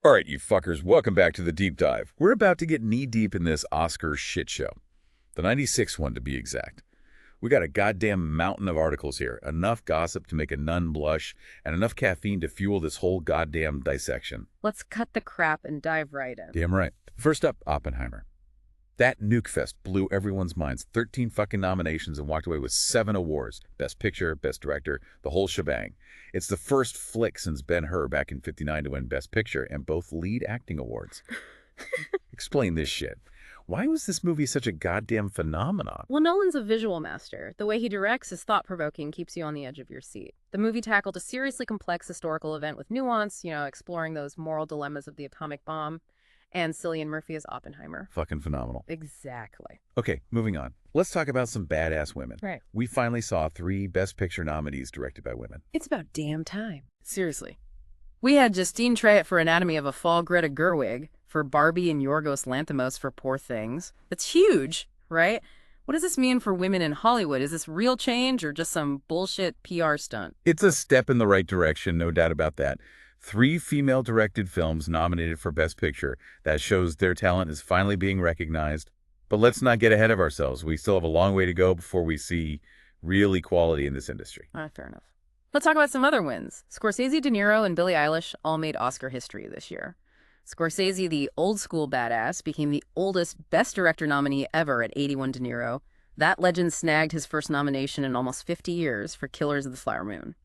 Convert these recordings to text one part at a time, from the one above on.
All right, you fuckers, welcome back to the deep dive. We're about to get knee-deep in this Oscar shit show. The 96th one, to be exact. We got a goddamn mountain of articles here, enough gossip to make a nun blush, and enough caffeine to fuel this whole goddamn dissection. Let's cut the crap and dive right in. Damn right. First up, Oppenheimer. That nuke fest blew everyone's minds. 13 fucking nominations and walked away with 7 awards. Best Picture, Best Director, the whole shebang. It's the first flick since Ben-Hur back in '59 to win Best Picture and both lead acting awards. Explain this shit. Why was this movie such a goddamn phenomenon? Well, Nolan's a visual master. The way he directs is thought-provoking, keeps you on the edge of your seat. The movie tackled a seriously complex historical event with nuance, exploring those moral dilemmas of the atomic bomb. And Cillian Murphy as Oppenheimer. Fucking phenomenal. Exactly. Okay, moving on. Let's talk about some badass women. Right. We finally saw 3 Best Picture nominees directed by women. It's about damn time. Seriously. We had Justine Triet for Anatomy of a Fall, Greta Gerwig for Barbie, and Yorgos Lanthimos for Poor Things. That's huge, right? What does this mean for women in Hollywood? Is this real change or just some bullshit PR stunt? It's a step in the right direction, no doubt about that. 3 female-directed films nominated for Best Picture. That shows their talent is finally being recognized. But let's not get ahead of ourselves. We still have a long way to go before we see real equality in this industry. Fair enough. Let's talk about some other wins. Scorsese, De Niro, and Billie Eilish all made Oscar history this year. Scorsese, the old-school badass, became the oldest Best Director nominee ever at 81 De Niro. That legend snagged his first nomination in almost 50 years for Killers of the Flower Moon.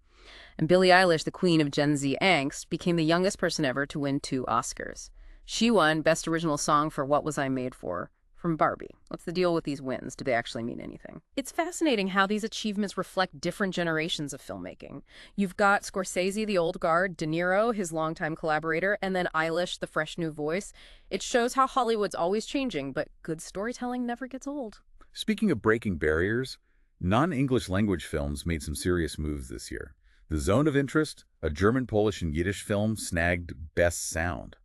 And Billie Eilish, the queen of Gen Z angst, became the youngest person ever to win 2 Oscars. She won Best Original Song for What Was I Made For from Barbie. What's the deal with these wins? Do they actually mean anything? It's fascinating how these achievements reflect different generations of filmmaking. You've got Scorsese, the old guard, De Niro, his longtime collaborator, and then Eilish, the fresh new voice. It shows how Hollywood's always changing, but good storytelling never gets old. Speaking of breaking barriers, non-English language films made some serious moves this year. The Zone of Interest, a German, Polish, and Yiddish film, snagged Best Sound.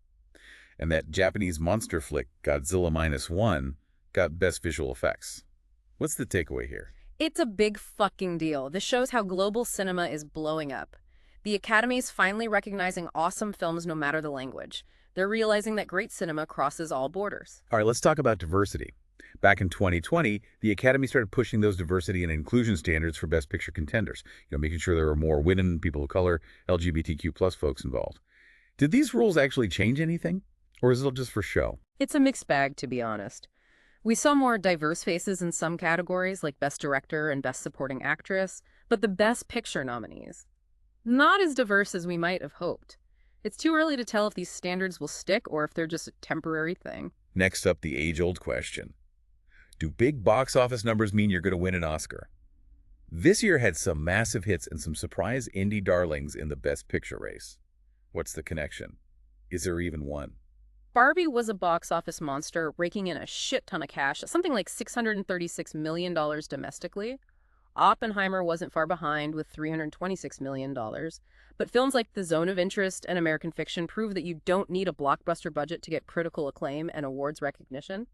And that Japanese monster flick, Godzilla -1, got Best Visual Effects. What's the takeaway here? It's a big fucking deal. This shows how global cinema is blowing up. The Academy's finally recognizing awesome films no matter the language. They're realizing that great cinema crosses all borders. All right, let's talk about diversity. Back in 2020, the Academy started pushing those diversity and inclusion standards for Best Picture contenders, making sure there were more women, people of color, LGBTQ+ folks involved. Did these rules actually change anything? Or is it just for show? It's a mixed bag, to be honest. We saw more diverse faces in some categories, like Best Director and Best Supporting Actress, but the Best Picture nominees, not as diverse as we might have hoped. It's too early to tell if these standards will stick or if they're just a temporary thing. Next up, the age-old question. Do big box office numbers mean you're going to win an Oscar? This year had some massive hits and some surprise indie darlings in the Best Picture race. What's the connection? Is there even one? Barbie was a box office monster, raking in a shit ton of cash, something like $636 million domestically. Oppenheimer wasn't far behind with $326 million. But films like The Zone of Interest and American Fiction prove that you don't need a blockbuster budget to get critical acclaim and awards recognition.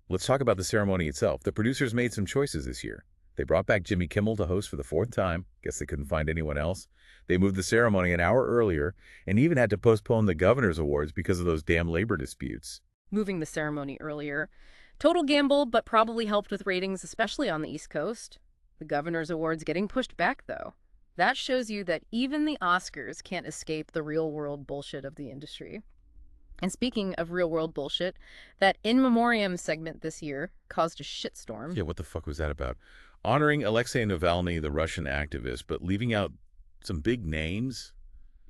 Let's talk about the ceremony itself. The producers made some choices this year. They brought back Jimmy Kimmel to host for the 4th time. Guess they couldn't find anyone else. They moved the ceremony an hour earlier and even had to postpone the Governor's Awards because of those damn labor disputes. Moving the ceremony earlier. Total gamble, but probably helped with ratings, especially on the East Coast. The Governor's Awards getting pushed back, though. That shows you that even the Oscars can't escape the real-world bullshit of the industry. And speaking of real-world bullshit, that In Memoriam segment this year caused a shitstorm. Yeah, what the fuck was that about? Honoring Alexei Navalny, the Russian activist, but leaving out some big names?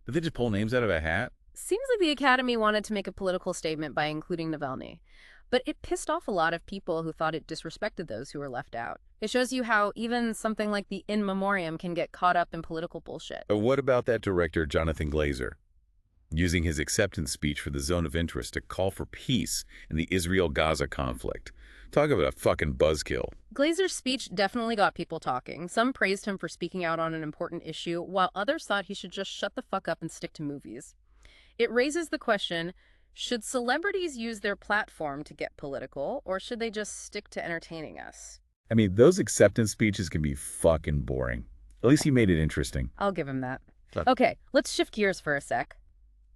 Did they just pull names out of a hat? Seems like the Academy wanted to make a political statement by including Navalny. But it pissed off a lot of people who thought it disrespected those who were left out. It shows you how even something like the In Memoriam can get caught up in political bullshit. What about that director, Jonathan Glazer? Using his acceptance speech for the Zone of Interest to call for peace in the Israel-Gaza conflict. Talk about a fucking buzzkill. Glazer's speech definitely got people talking. Some praised him for speaking out on an important issue, while others thought he should just shut the fuck up and stick to movies. It raises the question, should celebrities use their platform to get political, or should they just stick to entertaining us? I mean, those acceptance speeches can be fucking boring. At least he made it interesting. I'll give him that. Okay, let's shift gears for a sec.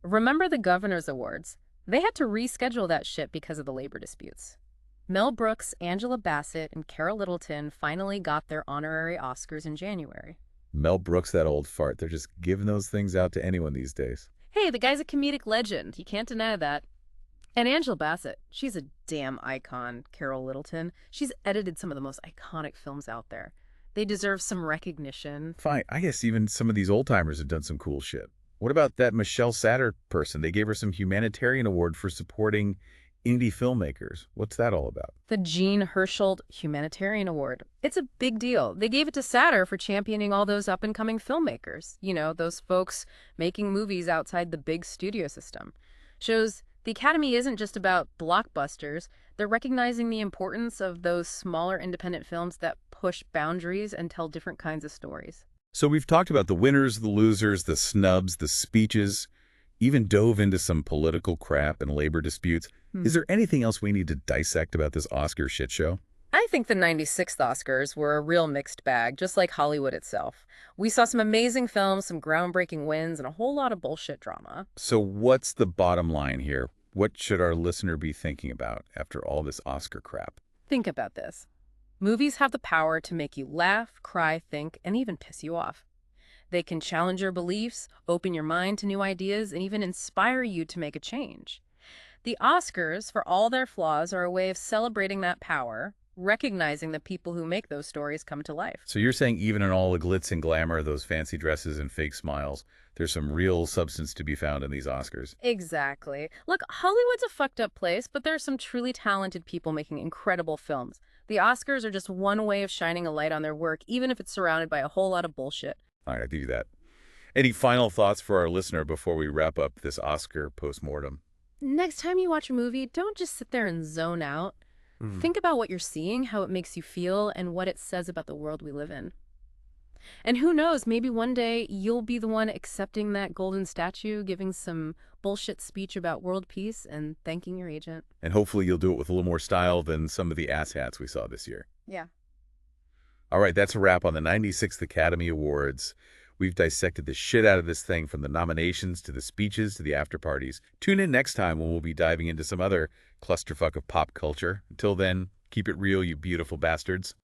Remember the Governor's Awards? They had to reschedule that shit because of the labor disputes. Mel Brooks, Angela Bassett, and Cara Littleton finally got their honorary Oscars in January. Mel Brooks, that old fart. They're just giving those things out to anyone these days. Hey, the guy's a comedic legend. You can't deny that. And Angela Bassett, she's a damn icon, Carol Littleton. She's edited some of the most iconic films out there. They deserve some recognition. Fine, I guess even some of these old-timers have done some cool shit. What about that Michelle Satter person? They gave her some humanitarian award for supporting indie filmmakers. What's that all about? The Jean Hersholt Humanitarian Award. It's a big deal. They gave it to Satter for championing all those up-and-coming filmmakers. You know, those folks making movies outside the big studio system. Shows the Academy isn't just about blockbusters. They're recognizing the importance of those smaller independent films that push boundaries and tell different kinds of stories. So we've talked about the winners, the losers, the snubs, the speeches, even dove into some political crap and labor disputes. Is there anything else we need to dissect about this Oscar shit show? I think the 96th Oscars were a real mixed bag, just like Hollywood itself. We saw some amazing films, some groundbreaking wins, and a whole lot of bullshit drama. So what's the bottom line here? What should our listener be thinking about after all this Oscar crap? Think about this. Movies have the power to make you laugh, cry, think, and even piss you off. They can challenge your beliefs, open your mind to new ideas, and even inspire you to make a change. The Oscars, for all their flaws, are a way of celebrating that power, recognizing the people who make those stories come to life. So you're saying even in all the glitz and glamour, those fancy dresses and fake smiles, there's some real substance to be found in these Oscars. Exactly. Look, Hollywood's a fucked up place, but there are some truly talented people making incredible films. The Oscars are just one way of shining a light on their work, even if it's surrounded by a whole lot of bullshit. All right, I do that. Any final thoughts for our listener before we wrap up this Oscar postmortem? Next time you watch a movie, don't just sit there and zone out. Think about what you're seeing, how it makes you feel, and what it says about the world we live in. And who knows, maybe one day you'll be the one accepting that golden statue, giving some bullshit speech about world peace, and thanking your agent. And hopefully you'll do it with a little more style than some of the asshats we saw this year. Yeah. All right, that's a wrap on the 96th Academy Awards. We've dissected the shit out of this thing, from the nominations to the speeches to the after parties. Tune in next time when we'll be diving into some other clusterfuck of pop culture. Until then, keep it real, you beautiful bastards.